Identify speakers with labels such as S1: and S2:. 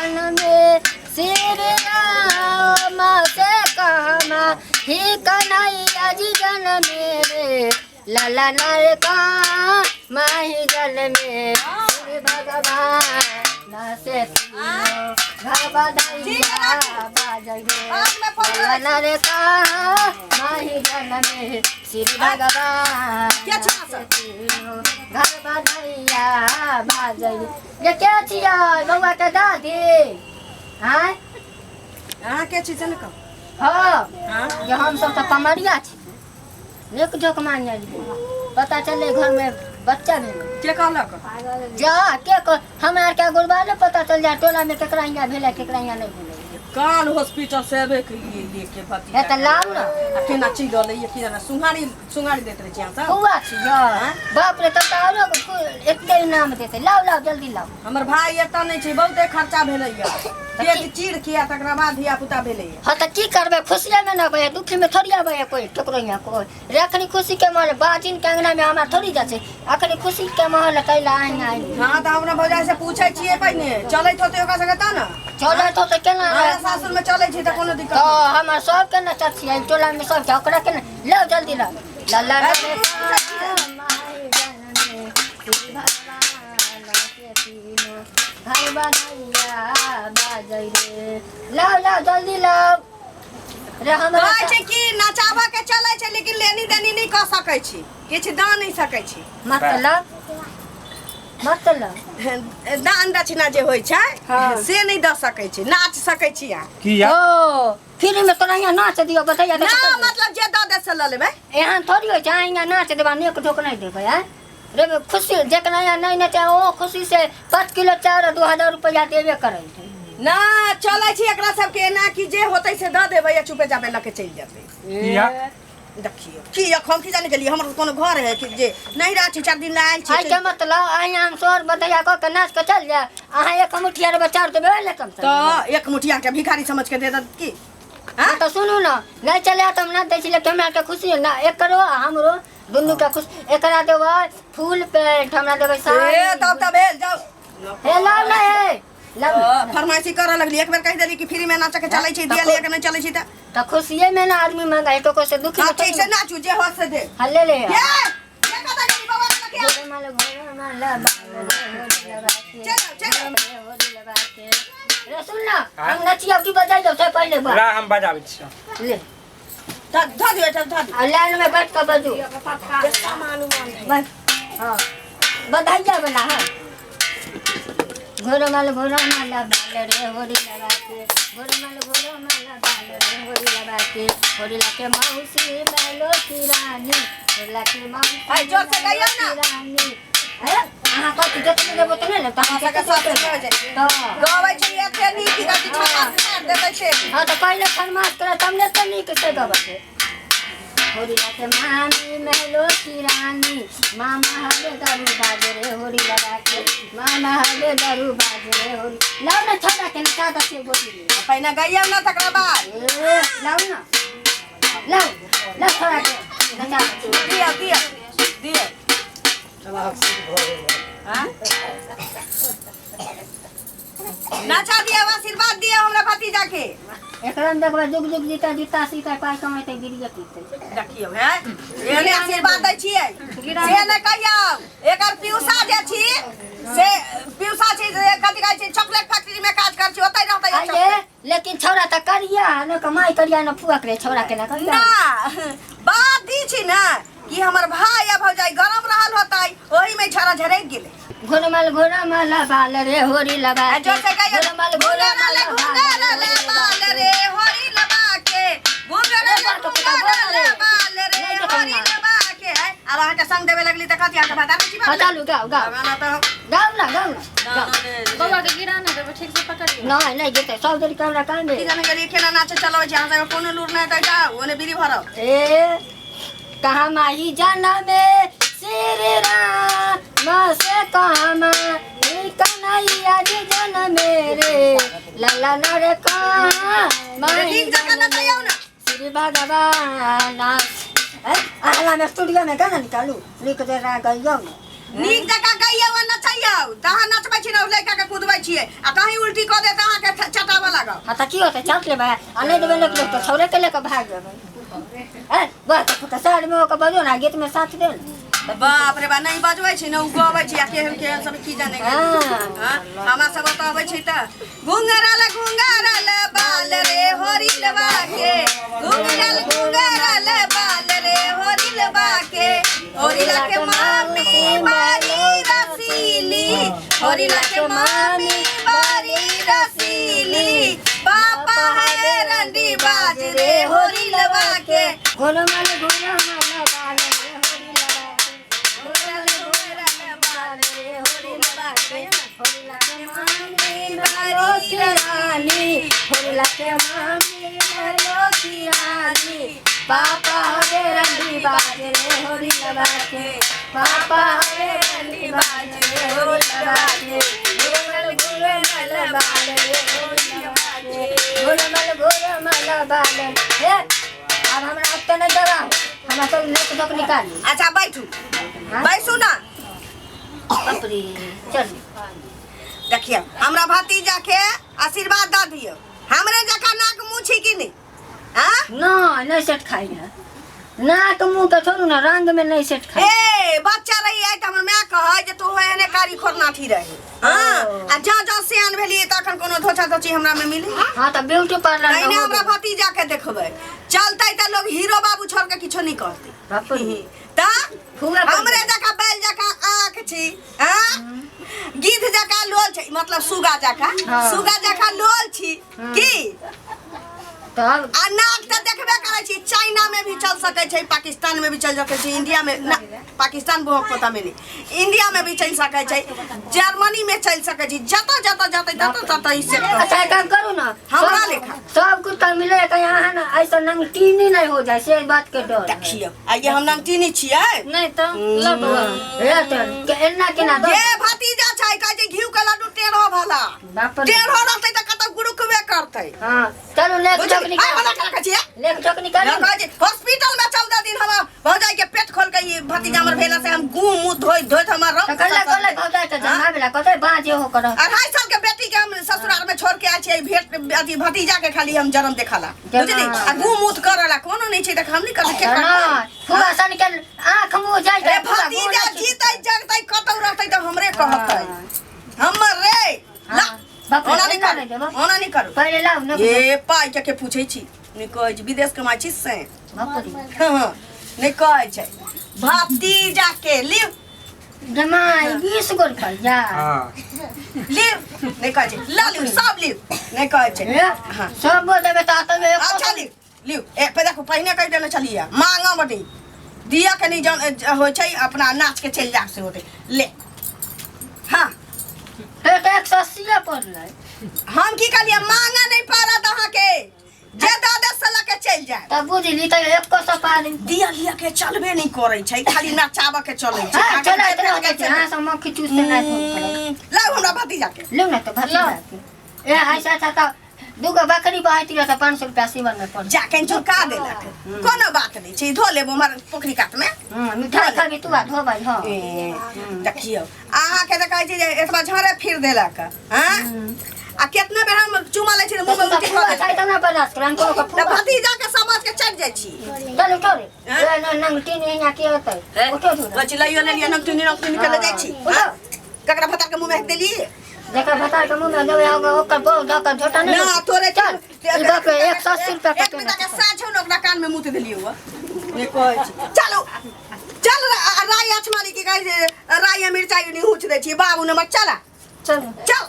S1: जन में श्री राम से कहमा ही कन्हैया जी जन मेरे लला नर का माही जल में श्री भगवान से घर बधाइया बाजगे लला नर का माही जल में श्री भगवान घर बधाइया बाजगे। ये क्या छिया बउआ के दादी हाँ
S2: अहाँ के चीज ने
S1: हाँ ये हम सब तो कमरिया छी एक जोक मांगे पता चले घर में बच्चा भी
S2: के कहलक
S1: जा के हमरा क्या गुरबाले पता चल जाए टोला में केकरा हियां भेले केकरा हियां नहीं भेले
S2: काल हॉस्पिटल से एबे के लिए लेके भती
S1: है त लाव ना
S2: केना चीज ले ये किना सुहारी देत रहे छिया सब
S1: हुआ छी जा बाप रे तब तो एक के नाम देते लाव जल्दी लाव
S2: हमर भाई एता नहीं छै बहुते खर्चा भेलै या एक चीड़ किया तकरा बाद धिया पुता भेलै
S1: हां त की करबे खुशिया में ना बे दुखी में थोड़ी आबे कोई ठकरो हियां कोई रेखनी खुशी के मारे बाजिन के अंगना में हमरा थोड़ी जा छै अखनी खुशी के माहौल कैला आई
S2: हां त हमरा भौजाई से पूछै छियै पहिने चलैत होते ओकरा संगे त ना
S1: चलैत होते केना
S2: सासुर में चलै छै त कोनो दिक्कत
S1: तो हमर सब के न चर्चिया टोला में सब ओकरा के लो जल्दी ला लल्ला भाई बधाइया बाजै रे लाओ जल्दी लाओ रे हमरा
S2: कहै छै कि नचाबा के चलै छै लेकिन लेनी देनी नहीं क सकै छी किछ द नहीं सकै छी
S1: मतलब
S2: दान दक्षिणा जे होइ छै से नहीं द सकै छी नाच सकै छी आ
S3: किया
S1: ओ फिर में तोरा यहाँ नाच दियो बतैया
S2: ना मतलब जे द दे से ल लेबै
S1: यहाँ थोड़ी हो छै यहाँ नाच देबा नेक ढोक नहीं देबै हैं रे खुशी जेकरा यहाँ नहीं नचे ओ खुशी से 5 किलो चाउर 2000 रुपया देबे करै छै
S2: ना चलै छी एकरा सब के ना कि जे होतै से द देबै या चुपे चापे ल के चल जेबै
S3: किया
S2: देखियो कि हम की जाने गेलिए हमर कोनो घर है कि जे नहीं रह छी 4 दिन ला आइल छी
S1: आई के मतलब आई हम सोर बतैया क के नाच के चल जा अहाँ एक मुठिया रे चाउर देबे ले कम
S2: तो एक मुठिया के भिखारी समझ के दे द की
S1: हां तो सुनू ना नहीं चले त हम ना दै छी ले हमरा के खुशी ना एकरो हमरो दुनु के खुश एकरा देबै फूल पेंट हमरा देबै साड़ी
S2: ए तब भेल जाओ
S1: हे लाव ना हे लाव
S2: फरमाइशी करे लगली एक बेर कह देली कि फ्री में नाच के चलै छी दिया लेके नहीं चलै छी त
S1: खुशिये में ना आदमी मंगाई को से दुखी
S2: ठीक से नाचू जे हो से दे
S1: हल्ले ले
S2: ये कथा गली बाबा के
S1: गोरे माल ला चल रे सुन ना हम नचिया की बजाई दो से पहले बा
S3: ला हम बजाबै छी
S1: ले
S2: ध दियो ध
S1: लाइन में बैठ कर बजू
S2: सामान
S1: बस हां बधाइया बना है घोरमाल बाल रे होरी लगा के घोरमाल बाल रे होरी लगा के होरी लाके मौसी मेलो की रानी होरी लाके मौसी
S2: भाई जोर से गाइयो ना
S1: रानी है हां को जतने देबो तने ले ता
S2: का साथ हो जाए तो गावे छी एते नीति का छक्का मार देबै छे
S1: हां तो पहले फरमाइश करे तुमने तो नीक से गावे छे होरी लाके मामी मेलो की रानी मामा हले दारू बाजे रे होरी लगा के मामा हले दारू बाजे रे होरी लाओ ना छोड़ा के का दसे बोली
S2: पहिना गइया ना तकरा बाद
S1: लाओ ना लाओ छोड़ा के
S2: दिया हां नाचा दिया आशीर्वाद दिया हमरा भतीजा के
S1: एकरा में देखबा जुग जुग जीता जीता सीता पाई कमाते गिरिया पीते
S2: देखियो है एने आशीर्वाद दै छियै से न कहियो एकर पिउसा जे छी से पिउसा छी कथि कहै छी चॉकलेट फैक्ट्री में काज कर छी ओतै रहतै
S1: आइए लेकिन छोरा त करिया न कमाई करिया न फुआ करे छोरा के ना करिया
S2: ना बात दी छी ना कि हमर भाई या भौजाई गरम रहल होतै ओही में छारा झरक गेलै
S1: घोरमाल बाल रे होरी लगा के
S2: घोरमाल बाल रे होरी लगा के बाल रे होरी लगा के अब अहाँ के संग देवे लगली त कथि अहाँ के बता छी
S1: बता लू गाओ
S2: गाना तो
S1: गाओ
S4: बउआ के गिराना देबे ठीक से पकड़ियो
S1: नहीं जेते सब देरी कैमरा कान दे
S2: की जाने गली खेला नाच चलावे छी अहाँ कोनो लूर नहीं त जाओ ओने बीरी भरो
S1: ए कहाँ माही जाना में श्री राम से कहाँ माही कन्हैया जी जन मेरे लला नरे कहाँ माही श्री भगवान आला में स्टूडियो में गाना निकालू लिख दे रहा गइयो
S2: नीक जका गइयो नचैयो तहाँ नचबै छी न लइका के कूदबै छियै आ कहीं उल्टी क दे त अहाँ
S1: हाँ तो की होता चाट ले भाई आ नहीं देवे लोग तो छोरे के लेकर भाग जावे ए बस तो साइड में ओकर बजो ना गीत में साथ दे
S2: बाप रे बा नहीं बजबै छी न उ गबै छी आ केहन केहन सब की जाने हां हमरा सब बताबै छी त घुंगरल बाल रे होरिलवा के घुंगरल बाल रे होरिलवा के होरिला के मामी बारी रसीली होरिला के मामी बारी रसीली पापा है रंडी बाज रे होरिलवा के
S1: घोलमल बाल पापा हरे रंडी बाज रे होरी लगा के पापा हरे रंडी बाज रे होरी लगा के घोलमल बाल रे होरी लगा के घोलमल बाल हे अब हमरा अब नहीं दगा हमरा तो लेक तक निकाली
S2: अच्छा बैठू बैसू ना
S1: अपरी चल
S2: देखिए हमरा भतीजा के आशीर्वाद द दियो हमरे जका नाक मुँह छी कि नहीं हां
S1: नहीं सेट खाई है नाक मुंह तो छोड़ू ना रंग में नहीं सेट खाई
S2: ए बच्चा रही है त हमर मां कहे जे तू एने कारी खोरना थी रहे हां आ जा सियान भेली तखन कोनो धोछा धोची हमरा में मिली
S1: हां त ब्यूटी पार्लर
S2: नहीं ने हमरा भतीजा के देखबै चलतै त लोग हीरो बाबू छोड़ के किछो नहीं कहते
S1: बापरी
S2: त हमरे जका बैल जका आंख छी हां गिद्ध जका लोल छै मतलब सुगा जका लोल छी की
S1: तब
S2: आ नाक त देखबे करै छी चाइना में भी चल सकै छै पाकिस्तान में भी चल सकै छै इंडिया में ना पाकिस्तान बहुत पता में नहीं इंडिया में भी चल सकै छै जर्मनी में चल सकै छी जत तत इससे
S1: अच्छा एक काम करू ना
S2: हमरा लेखा
S1: सब कुछ तो मिले के यहाँ ना ऐसा नमकीनी नहीं हो जाए से बात के डर
S2: देखियो आइए हम नमकीनी छियै
S4: नहीं तो लबवा
S1: रे तो केना केना दो
S2: ये भतीजा छै कहै छै घिउ के लड्डू टेढ़ो भला
S1: बाप रे
S2: टेढ़ो रहतै त कतौ गुरुकबे करतै
S1: हां चलो लेक
S2: आई वाला का छियै
S1: लेक चक निकाल
S2: हॉस्पिटल में 14 दिन हम भौजाई के पेट खोल के ये भतीजा हमर भेला से हम गू मुंह धोइत हमर रंग
S1: कल्ला भौजाई के जमा भेला कतै बाजे हो कर
S2: 2.5 साल के बेटी के हम ससुराल में छोड़ के आइ छी भेट अथी भतीजा के खाली हम जन्म देखाला बुझली आ गू मुंह करला कोनो नहीं छै देख हम नहीं कर के
S1: पूरा सन के आंख मुंह जाय
S2: ए भतीजा जीतै जगतै कतौ रहतै त हमरे कहतै हमर रे ला ओना नहीं करू
S1: पहले लाओ न
S2: ये पाई के पूछै छी नहीं कहै छी विदेश कमाई छी से
S1: बापरी
S2: नहीं कहै छै भतीजा के लिव
S1: जमाई 20 गो रुपया जा
S2: लिव नहीं कहै छै ला लिव सब लिव नहीं कहै छै हां
S1: सब देबे त आते में
S2: अच्छा लिव एक पे देखो पहिने कह देने चलिए मांगा बटी दिया के नहीं जान हो छै अपना नाच के चल जा से होते ले हां
S1: तो 180 पड़लै
S2: हम की कहलिए मांगा नहीं पारा दहा के जे दादा सला के चल जाए
S1: तब बुझली त 100 पारी
S2: दिया लिया के चलबे नहीं करे छै खाली नचावा के चलै छै
S1: हां चला इतना हो छै हां सब मक्खी चूस से नहीं
S2: ला हमरा भतीजा के
S1: ले ना तो भतीजा के ए ऐसा था तो दुगो बकरी बहाती रह त 500 रुपया सीवन में पड़
S2: जाके चुका देलक कोनो बात नहीं छै धो लेबो हमर पोखरी काट में
S1: मिठाई खा के तू धो भाई हां
S2: देखियो अहाँ के त कहै छै जे एतबा झरे फिर देलक हां आ केतना बेर हम चुमा लै छी मुंह में उल्टी कर
S1: छै त ना बर्दाश्त करन को
S2: त भतीजा के समझ के चढ़ जाय छी
S1: चल उठो रे ए नंग तीन यहाँ के होतै उठो तू
S2: बच लइयो ले लिया नंग तीन के ले जाय छी ककरा भतार के मुंह में देली
S1: देखा भतार के मुंह में देबे होगा ओकर बहु द झोटा नहीं
S2: ना तोरे
S1: चल इधर पे 180 रुपया
S2: एक मिनट के साझो न ओकरा कान में मुंह देलियो हुआ ये कहै छी चलो चल राई अछमाली के कहै छै राई मिर्चाई नहीं हुच दे छी बाबू नमक चला
S1: चल
S2: चल